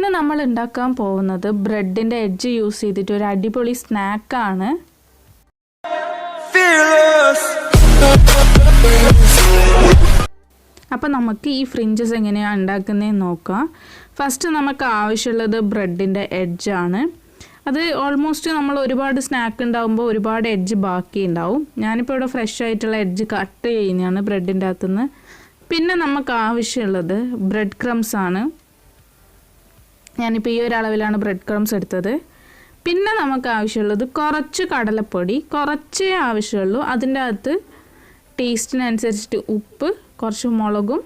ഇന്ന് നമ്മൾ ഉണ്ടാക്കാൻ പോകുന്നത് ബ്രെഡിൻ്റെ എഡ്ജ് യൂസ് ചെയ്തിട്ട് ഒരു അടിപൊളി സ്നാക്കാണ്. അപ്പോൾ നമുക്ക് ഈ ഫ്രിഞ്ചസ് എങ്ങനെയാണ് ഉണ്ടാക്കുന്നതെന്ന് നോക്കാം. ഫസ്റ്റ് നമുക്ക് ആവശ്യമുള്ളത് ബ്രെഡിൻ്റെ എഡ്ജാണ്. അത് ഓൾമോസ്റ്റ് നമ്മൾ ഒരുപാട് സ്നാക്ക് ഉണ്ടാകുമ്പോൾ ഒരുപാട് എഡ്ജ് ബാക്കി ഉണ്ടാവും. ഞാനിപ്പോൾ ഇവിടെ ഫ്രഷ് ആയിട്ടുള്ള എഡ്ജ് കട്ട് ചെയ്യുന്നതാണ് ബ്രെഡിൻ്റെ അകത്തുനിന്ന്. പിന്നെ നമുക്ക് ആവശ്യമുള്ളത് ബ്രെഡ് ക്രംസ് ആണ്. ഞാനിപ്പോൾ ഈ ഒരു അളവിലാണ് ബ്രെഡ് ക്രംസ് എടുത്തത്. പിന്നെ നമുക്ക് ആവശ്യമുള്ളത് കുറച്ച് കടലപ്പൊടി, കുറച്ചേ ആവശ്യമുള്ളൂ. അതിൻ്റെ അകത്ത് ടേസ്റ്റിനനുസരിച്ചിട്ട് ഉപ്പ്, കുറച്ച് മുളകും,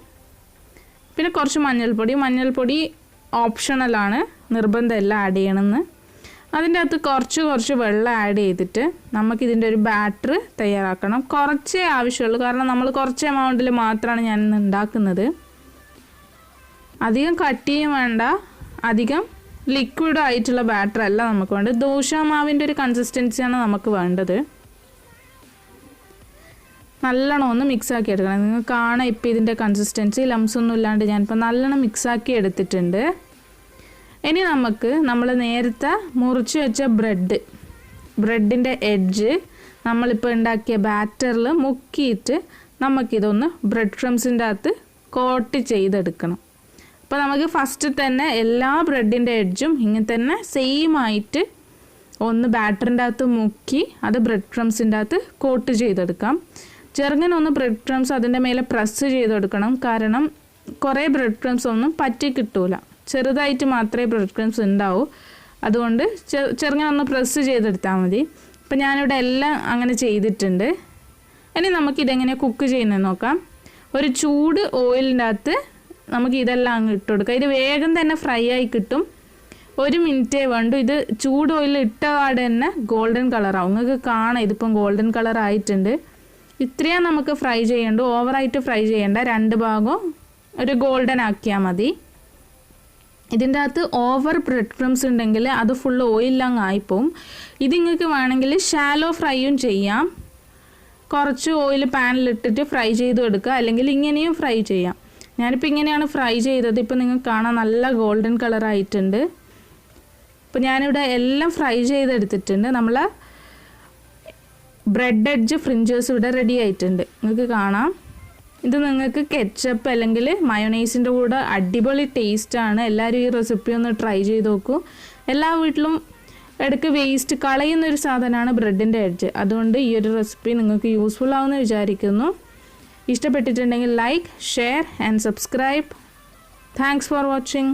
പിന്നെ കുറച്ച് മഞ്ഞൾപ്പൊടി ഓപ്ഷണലാണ്, നിർബന്ധമല്ല ആഡ് ചെയ്യണമെന്ന്. അതിൻ്റെ അകത്ത് കുറച്ച് വെള്ളം ആഡ് ചെയ്തിട്ട് നമുക്കിതിൻ്റെ ഒരു ബാറ്റർ തയ്യാറാക്കണം. കുറച്ചേ ആവശ്യമുള്ളൂ, കാരണം നമ്മൾ കുറച്ച് എമൗണ്ടിൽ മാത്രമാണ് ഞാനിന്ന് ഉണ്ടാക്കുന്നത്. അധികം കട്ടിയും വേണ്ട, അധികം ലിക്വിഡ് ആയിട്ടുള്ള ബാറ്റർ അല്ല നമുക്ക് വേണ്ടത്. ദോശമാവിൻ്റെ ഒരു കൺസിസ്റ്റൻസിയാണ് നമുക്ക് വേണ്ടത്. നല്ലോണം ഒന്ന് മിക്സാക്കി എടുക്കണം. നിങ്ങൾക്ക് കാണാം ഇപ്പോൾ ഇതിൻ്റെ കൺസിസ്റ്റൻസി ലംസ് ഒന്നും ഇല്ലാണ്ട് ഞാനിപ്പോൾ നല്ലോണം മിക്സാക്കി എടുത്തിട്ടുണ്ട്. ഇനി നമ്മൾ നേരത്തെ മുറിച്ച് വെച്ച ബ്രെഡിൻ്റെ എഡ്ജ് നമ്മളിപ്പോൾ ഉണ്ടാക്കിയ ബാറ്ററിൽ മുക്കിയിട്ട് നമുക്കിതൊന്ന് ബ്രെഡ് ക്രംസിൻ്റെ അകത്ത് കോട്ട് ചെയ്തെടുക്കണം. അപ്പോൾ നമുക്ക് ഫസ്റ്റ് തന്നെ എല്ലാ ബ്രെഡിൻ്റെ എഡ്ജും ഇങ്ങനെ തന്നെ സെയിം ആയിട്ട് ഒന്ന് ബാറ്ററിൻ്റെ അകത്ത് മുക്കി അത് ബ്രെഡ് ക്രംസിൻ്റെ അകത്ത് കോട്ട് ചെയ്തെടുക്കാം. ചെറുങ്ങനെ ഒന്ന് ബ്രെഡ് ക്രംസ് അതിൻ്റെ മേലെ പ്രസ് ചെയ്തെടുക്കണം, കാരണം കുറേ ബ്രെഡ് ക്രംസ് ഒന്നും പറ്റി കിട്ടൂല. ചെറുതായിട്ട് മാത്രമേ ബ്രെഡ് ക്രംസ് ഉണ്ടാവൂ. അതുകൊണ്ട് ചെറുങ്ങനെ ഒന്ന് പ്രസ് ചെയ്തെടുത്താൽ മതി. അപ്പോൾ ഞാനിവിടെ എല്ലാം അങ്ങനെ ചെയ്തിട്ടുണ്ട്. ഇനി നമുക്കിതെങ്ങനെ കുക്ക് ചെയ്യുന്നത് നോക്കാം. ഒരു ചൂട് ഓയിലിൻ്റെ അകത്ത് നമുക്ക് ഇതെല്ലാം അങ്ങ് ഇട്ട് കൊടുക്കാം. ഇത് വേഗം തന്നെ ഫ്രൈ ആയി കിട്ടും. 1 മിനിറ്റേ വേണ്ടു. ഇത് ചൂട് ഓയിലിൽ ഇട്ട പാടെ തന്നെ ഗോൾഡൻ കളറാവും. നിങ്ങൾക്ക് കാണാം ഇതിപ്പം ഗോൾഡൻ കളർ ആയിട്ടുണ്ട്. ഇത്രയും നമുക്ക് ഫ്രൈ ചെയ്യണ്ടു, ഓവറായിട്ട് ഫ്രൈ ചെയ്യേണ്ട. 2 ഭാഗവും ഒരു ഗോൾഡൻ ആക്കിയാൽ മതി. ഇതിൻ്റെ അകത്ത് ഓവർ ബ്രെഡ് ക്രംസ് ഉണ്ടെങ്കിൽ അത് ഫുൾ ഓയിലങ്ങ് ആയിപ്പോവും. ഇത് നിങ്ങൾക്ക് വേണമെങ്കിൽ ഷാലോ ഫ്രൈയും ചെയ്യാം. കുറച്ച് ഓയിൽ പാനിലിട്ടിട്ട് ഫ്രൈ ചെയ്തും എടുക്കുക, അല്ലെങ്കിൽ ഇങ്ങനെയും ഫ്രൈ ചെയ്യാം. ഞാനിപ്പോൾ ഇങ്ങനെയാണ് ഫ്രൈ ചെയ്തത്. ഇപ്പോൾ നിങ്ങൾക്ക് കാണാൻ നല്ല ഗോൾഡൻ കളറായിട്ടുണ്ട്. ഇപ്പോൾ ഞാനിവിടെ എല്ലാം ഫ്രൈ ചെയ്തെടുത്തിട്ടുണ്ട്. നമ്മൾ ബ്രെഡ് എഡ്ജ് ഫ്രിഞ്ചേഴ്സ് ഇവിടെ റെഡി ആയിട്ടുണ്ട്. നിങ്ങൾക്ക് കാണാം. ഇത് നിങ്ങൾക്ക് കെച്ചപ്പ് അല്ലെങ്കിൽ മയോണൈസിൻ്റെ കൂടെ അടിപൊളി ടേസ്റ്റാണ്. എല്ലാവരും ഈ റെസിപ്പി ഒന്ന് ട്രൈ ചെയ്ത് നോക്കൂ. എല്ലാ വീട്ടിലും ഇടയ്ക്ക് വേസ്റ്റ് കളയുന്നൊരു സാധനമാണ് ബ്രെഡിൻ്റെ എഡ്ജ്. അതുകൊണ്ട് ഈ ഒരു റെസിപ്പി നിങ്ങൾക്ക് യൂസ്ഫുൾ ആവുമെന്ന് വിചാരിക്കുന്നു. ഇഷ്ടപ്പെട്ടിട്ടുണ്ടെങ്കിൽ like, share and subscribe. Thanks for watching.